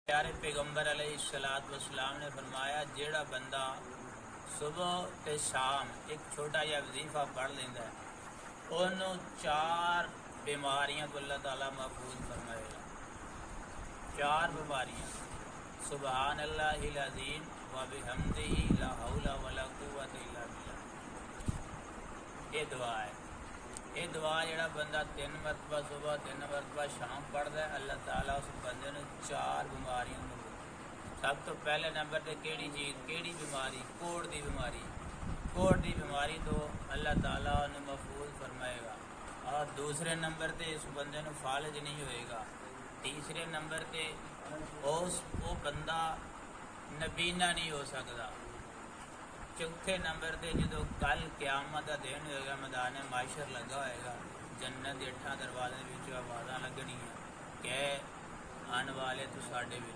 پیارے پیغمبر علیہ الصلوۃ والسلام نے فرمایا جیڑا بندہ صبح تے شام ایک چھوٹا جہا وظیفہ پڑھ لینا ہے انہوں 4 بیماریاں کو اللہ تعالیٰ محفوظ فرمائے گا۔ 4 بیماریاں، سبحان اللہ العظیم و بحمدہ لا حول ولا قوت الا باللہ۔ یہ دعا ہے، یہ دعا جڑا بندہ 3 مرتبہ صبح 3 مرتبہ شام پڑھتا ہے اللہ تعالیٰ اس بندے نے 4 بیماریاں کو، سب تو پہلے نمبر تے کیڑی چیز، کیڑی بیماری؟ کوڑ دی بیماری، کوڑ دی بیماری تو اللہ تعالیٰ نے محفوظ فرمائے گا۔ اور دوسرے نمبر تے اس بندے نے فالج نہیں ہوئے گا۔ تیسرے نمبر تے وہ بندہ نبینہ نہیں ہو سکتا۔ چوتھے نمبر تے جدو کل قیامت کا دن ہوئے گا، میدان معاشر لگا ہوئے گا، جنت کے 8 دروازے آوازاں لگنی ہیں کہ آنے والے تو ساڈے